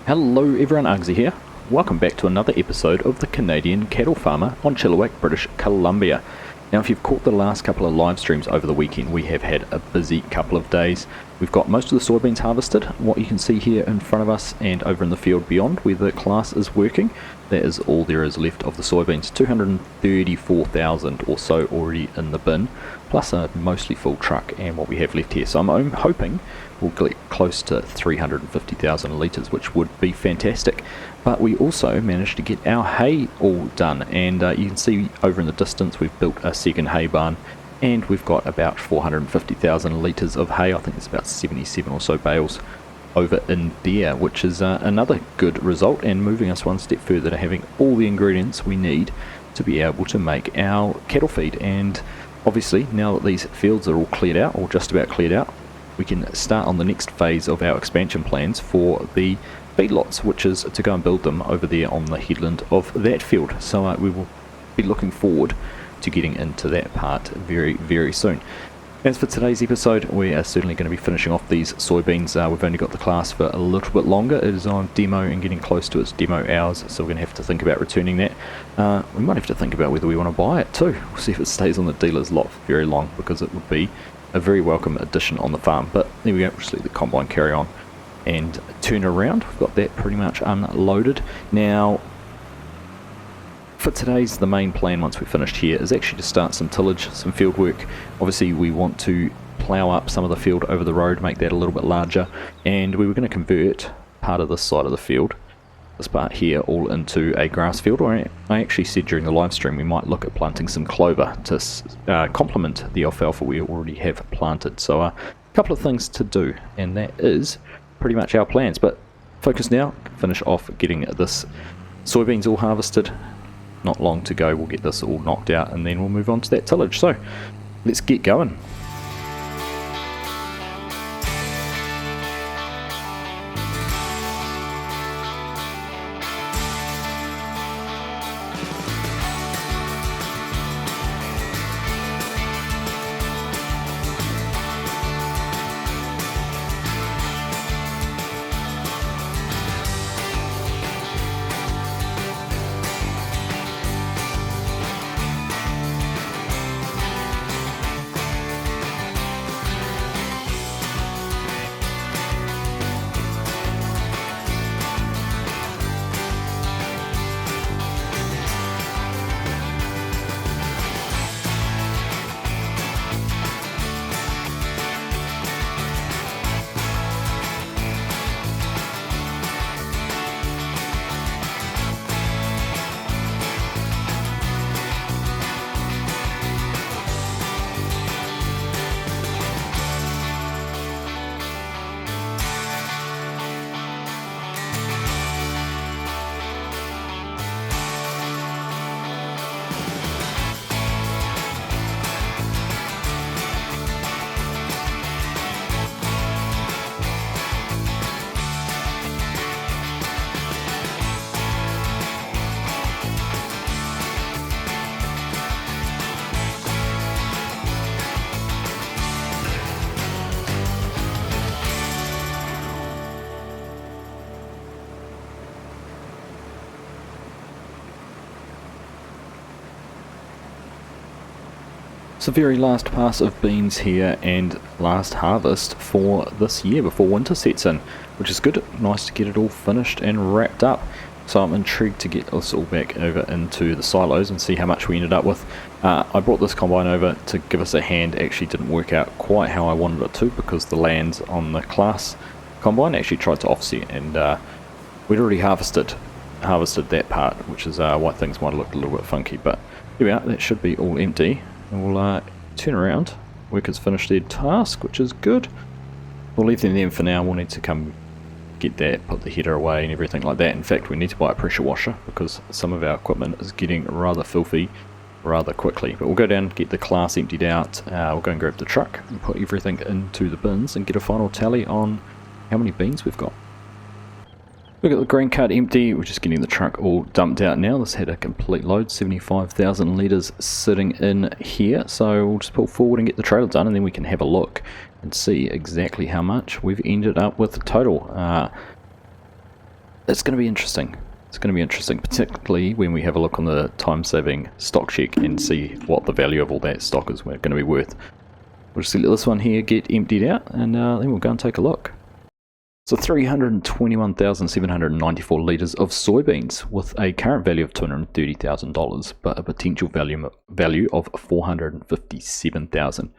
Hello everyone, Argsy here. Welcome back to another episode of the Canadian Cattle Farmer on Chilliwack, British Columbia. Now if you've caught the last couple of live streams over the weekend, we have had a busy couple of days. We've got most of the soybeans harvested, what you can see here in front of us and over in the field beyond where the class is working. That is all there is left of the soybeans, 234,000 or so already in the bin, plus a mostly full truck and what we have left here. So I'm hoping we'll get close to 350,000 litres, which would be fantastic. But we also managed to get our hay all done, and you can see over in the distance we've built a second hay barn, and we've got about 450,000 litres of hay. I think it's about 77 or so bales over in there, which is another good result, and moving us one step further to having all the ingredients we need to be able to make our cattle feed. And obviously now that these fields are all cleared out, or just about cleared out, we can start on the next phase of our expansion plans for the feedlots, which is to go and build them over there on the headland of that field. So we will be looking forward to getting into that part very, very soon. As for today's episode, we are certainly going to be finishing off these soybeans. We've only got the class for a little bit longer. It is on demo and getting close to its demo hours, so we're going to have to think about returning that. We might have to think about whether we want to buy it too. We'll see if it stays on the dealer's lot for very long, because it would be a very welcome addition on the farm. But there we go, just let the combine carry on and turn around. We've got that pretty much unloaded. Now, for today's, the main plan once we're finished here is actually to start some tillage, some field work. Obviously we want to plough up some of the field over the road, make that a little bit larger, and we were going to convert part of this side of the field, this part here, all into a grass field. Or I actually said during the live stream we might look at planting some clover to complement the alfalfa we already have planted. So a couple of things to do, and that is pretty much our plans. But focus now, finish off getting this soybeans all harvested. Not long to go, we'll get this all knocked out and then we'll move on to that tillage. So let's get going. It's the very last pass of beans here and last harvest for this year before winter sets in, which is good. Nice to get it all finished and wrapped up. So I'm intrigued to get this all back over into the silos and see how much we ended up with. I brought this combine over to give us a hand. Actually didn't work out quite how I wanted it to, because the lands on the class combine actually tried to offset, and we'd already harvested that part, which is why things might have looked a little bit funky. But here we are, that should be all empty. And we'll turn around. Workers finished their task, which is good. We'll leave them there for now. We'll need to come get that, put the header away and everything like that. In fact, we need to buy a pressure washer, because some of our equipment is getting rather filthy rather quickly. But we'll go down, get the class emptied out. We'll go and grab the truck and put everything into the bins and get a final tally on how many beans we've got. We've got the grain cart empty. We're just getting the truck all dumped out now. This had a complete load, 75,000 litres sitting in here. So we'll just pull forward and get the trailer done, and then we can have a look and see exactly how much we've ended up with total. it's going to be interesting. It's going to be interesting, particularly when we have a look on the time-saving stock check and see what the value of all that stock is going to be worth. We'll just let this one here get emptied out, and then we'll go and take a look. So 321,794 litres of soybeans with a current value of $230,000, but a potential value of $457,000.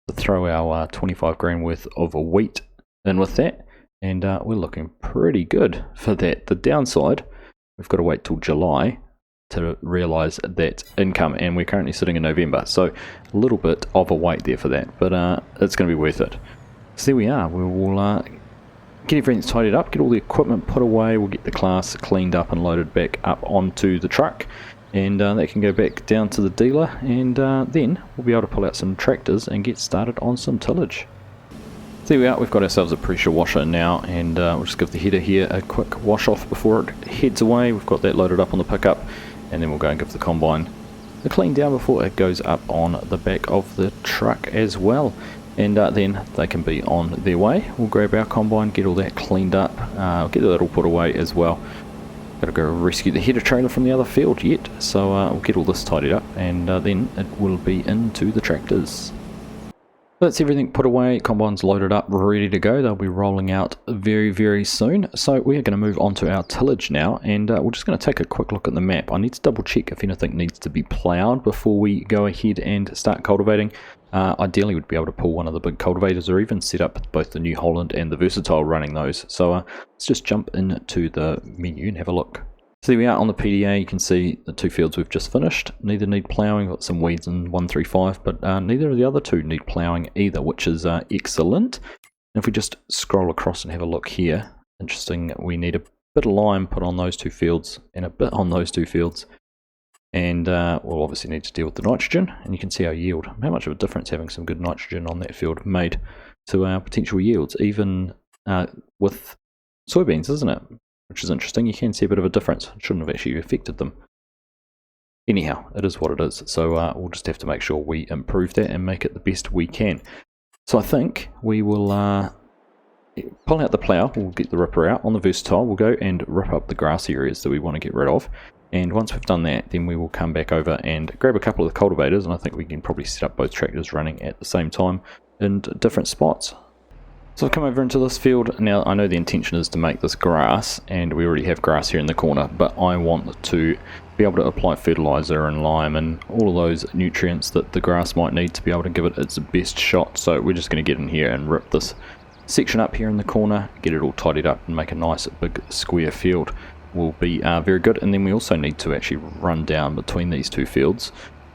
To throw our 25 grand worth of wheat in with that, and we're looking pretty good for that. The downside, we've got to wait till July to realise that income, and we're currently sitting in November, so a little bit of a wait there for that, but it's going to be worth it. So there we are. We will get everything tidied up, get all the equipment put away, we'll get the class cleaned up and loaded back up onto the truck, and that can go back down to the dealer, and then we'll be able to pull out some tractors and get started on some tillage. There we are, we've got ourselves a pressure washer now, and we'll just give the header here a quick wash off before it heads away. We've got that loaded up on the pickup, and then we'll go and give the combine a clean down before it goes up on the back of the truck as well. And then they can be on their way. We'll grab our combine, get all that cleaned up, get that all put away as well. Got to go rescue the header trailer from the other field yet, so we'll get all this tidied up, and then it will be into the tractors. That's everything put away, combine's loaded up, ready to go. They'll be rolling out very, very soon. So we are going to move on to our tillage now, and we're just going to take a quick look at the map. I need to double check if anything needs to be ploughed before we go ahead and start cultivating. Ideally we'd be able to pull one of the big cultivators, or even set up both the New Holland and the Versatile running those. So let's just jump into the menu and have a look. So there we are on the PDA. You can see the two fields we've just finished. Neither need ploughing. Got some weeds in 135, but neither of the other two need ploughing either, which is excellent. And if we just scroll across and have a look here, interesting, we need a bit of lime put on those two fields and a bit on those two fields. And we'll obviously need to deal with the nitrogen, and you can see our yield. How much of a difference having some good nitrogen on that field made to our potential yields, even with soybeans, isn't it? Which is interesting. You can see a bit of a difference. It shouldn't have actually affected them. Anyhow, it is what it is. So we'll just have to make sure we improve that and make it the best we can. So I think we will pull out the plough. We'll get the ripper out. On the Versatile, we'll go and rip up the grass areas that we want to get rid of. And once we've done that, then we will come back over and grab a couple of the cultivators, and I think we can probably set up both tractors running at the same time in different spots. So I've come over into this field. Now I know the intention is to make this grass, and we already have grass here in the corner, but I want to be able to apply fertilizer and lime and all of those nutrients that the grass might need to be able to give it its best shot. So we're just going to get in here and rip this section up here in the corner, get it all tidied up and make a nice big square field. Will be very good. And then we also need to actually run down between these two fields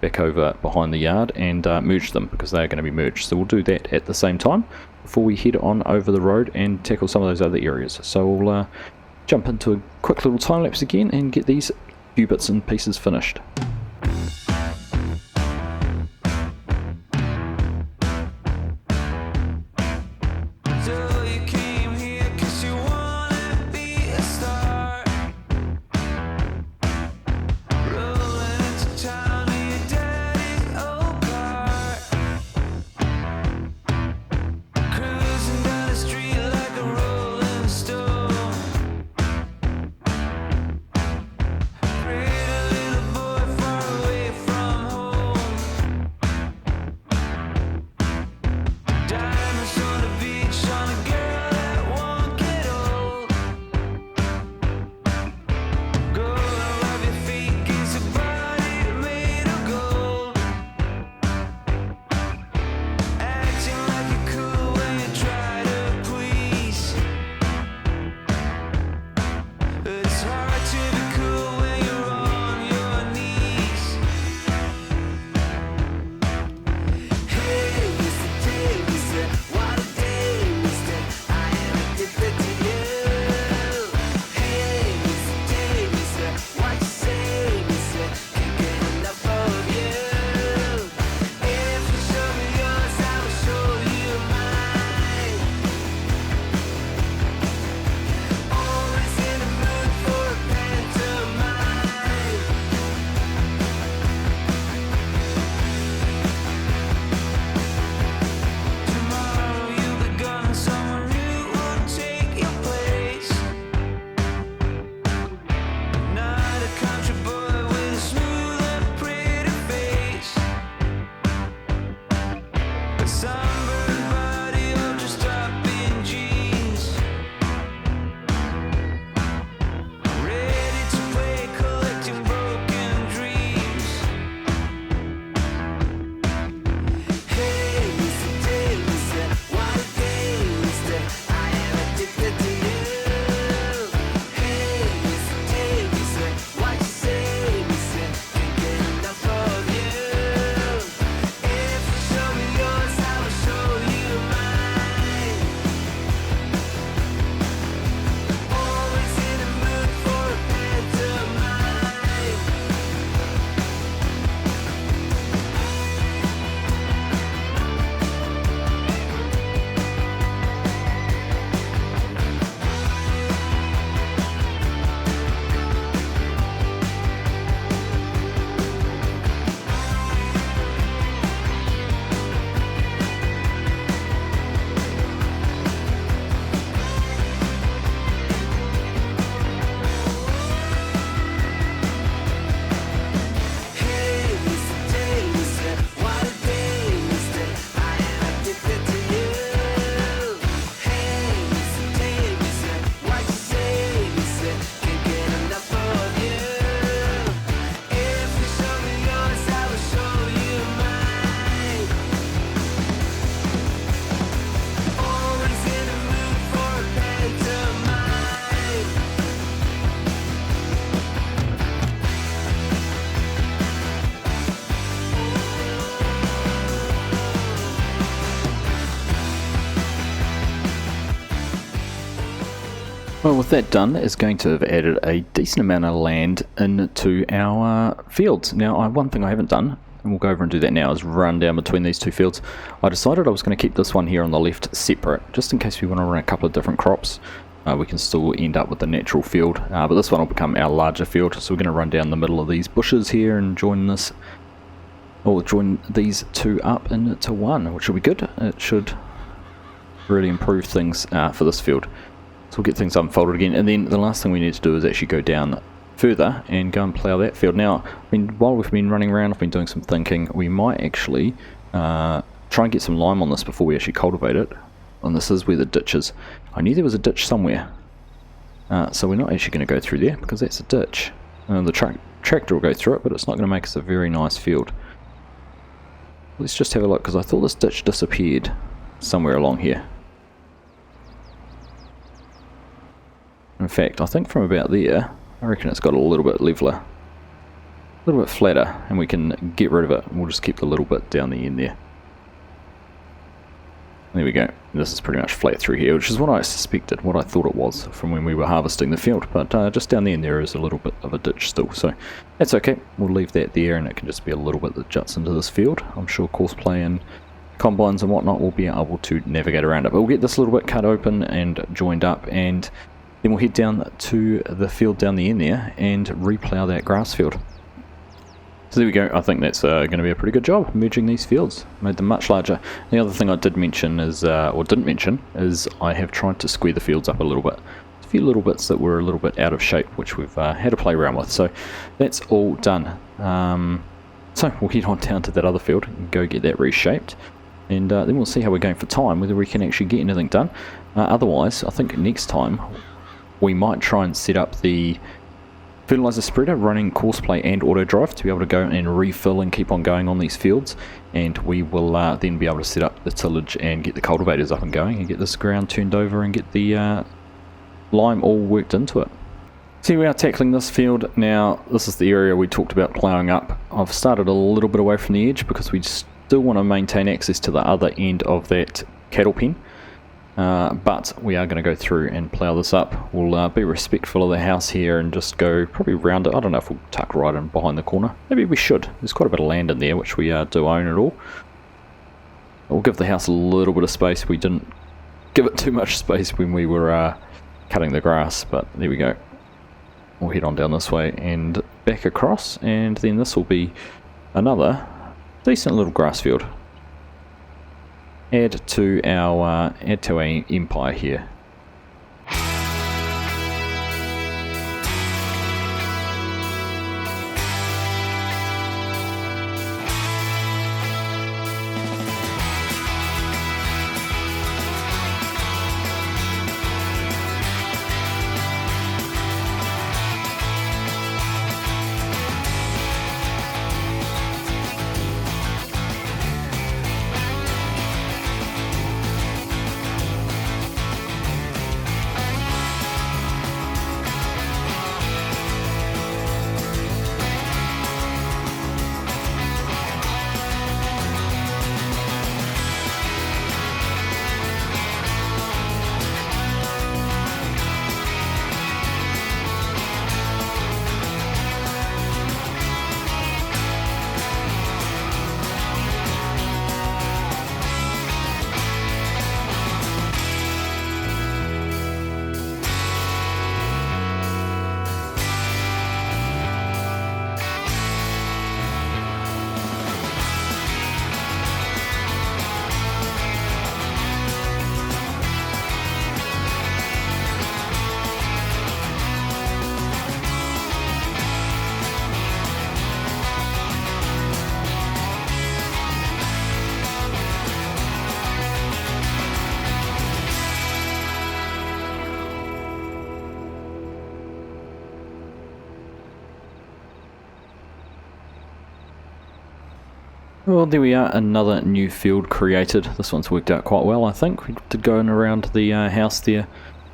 back over behind the yard and merge them, because they are going to be merged. So we'll do that at the same time before we head on over the road and tackle some of those other areas. So we'll jump into a quick little time lapse again and get these few bits and pieces finished. Well, with that done, it's going to have added a decent amount of land into our fields. Now, one thing I haven't done, and we'll go over and do that now, is run down between these two fields. I decided I was going to keep this one here on the left separate, just in case we want to run a couple of different crops. We can still end up with the natural field, but this one will become our larger field. So we're going to run down the middle of these bushes here and join this, or join these two up into one, which will be good. It should really improve things for this field. So we'll get things unfolded again, and then the last thing we need to do is actually go down further and go and plough that field. Now, while we've been running around, I've been doing some thinking. We might actually try and get some lime on this before we actually cultivate it. And this is where the ditch is. I knew there was a ditch somewhere. So we're not actually going to go through there, because that's a ditch. The tractor will go through it, but it's not going to make us a very nice field. Let's just have a look, because I thought this ditch disappeared somewhere along here. In fact, I think from about there, I reckon it's got a little bit leveler, a little bit flatter, and we can get rid of it. We'll just keep the little bit down the end there. There we go. This is pretty much flat through here, which is what I suspected, what I thought it was from when we were harvesting the field. But just down the end there is a little bit of a ditch still, so that's okay. We'll leave that there, and it can just be a little bit that juts into this field. I'm sure Courseplay and combines and whatnot will be able to navigate around it. But we'll get this little bit cut open and joined up, and then we'll head down to the field down the end there and replough that grass field. So there we go. I think that's going to be a pretty good job merging these fields. Made them much larger. The other thing I did mention is, or didn't mention, is I have tried to square the fields up a little bit. A few little bits that were a little bit out of shape, which we've had to play around with. So that's all done. So we'll head on down to that other field and go get that reshaped. And then we'll see how we're going for time, whether we can actually get anything done. Otherwise, I think next time we might try and set up the fertilizer spreader running Courseplay and auto drive to be able to go and refill and keep on going on these fields, and we will then be able to set up the tillage and get the cultivators up and going and get this ground turned over and get the lime all worked into it. So we are tackling this field now. This is the area we talked about ploughing up. I've started a little bit away from the edge because we still want to maintain access to the other end of that cattle pen. But we are going to go through and plough this up. We'll be respectful of the house here and just go probably round it. I don't know if we'll tuck right in behind the corner. Maybe we should. There's quite a bit of land in there, which we do own at all. We'll give the house a little bit of space. We didn't give it too much space when we were cutting the grass, but there we go. We'll head on down this way and back across, and then this will be another decent little grass field. Add to our empire here. Well, there we are, another new field created. This one's worked out quite well, I think. We did go in around the house there.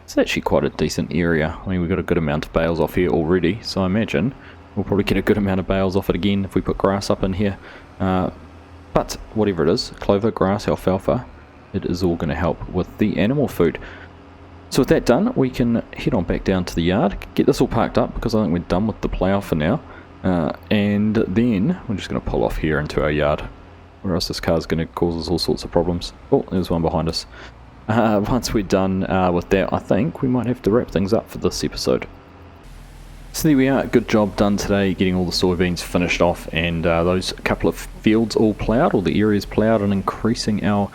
It's actually quite a decent area. I mean, we've got a good amount of bales off here already, so I imagine we'll probably get a good amount of bales off it again if we put grass up in here. But whatever it is, clover, grass, alfalfa, it is all going to help with the animal food. So with that done, we can head on back down to the yard, get this all parked up because I think we're done with the plough for now. And then we're just going to pull off here into our yard, or else this car's going to cause us all sorts of problems. Oh, there's one behind us. Once we're done with that, I think we might have to wrap things up for this episode. So there we are, good job done today getting all the soybeans finished off and those couple of fields all ploughed, or the areas ploughed, and increasing our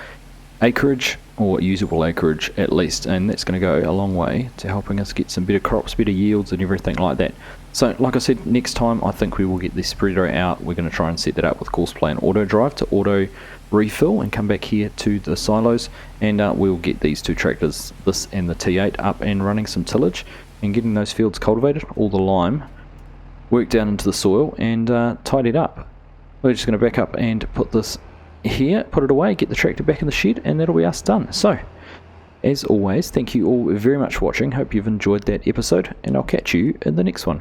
acreage, or usable acreage at least, and that's going to go a long way to helping us get some better crops, better yields and everything like that. So like I said, next time I think we will get the spreader out. We're going to try and set that up with course play and auto drive to auto refill and come back here to the silos, and we'll get these two tractors, this and the T8, up and running some tillage and getting those fields cultivated, all the lime worked down into the soil and tidied up. We're just going to back up and put this here, put it away, get the tractor back in the shed, and that'll be us done. So as always, thank you all very much for watching. Hope you've enjoyed that episode, and I'll catch you in the next one.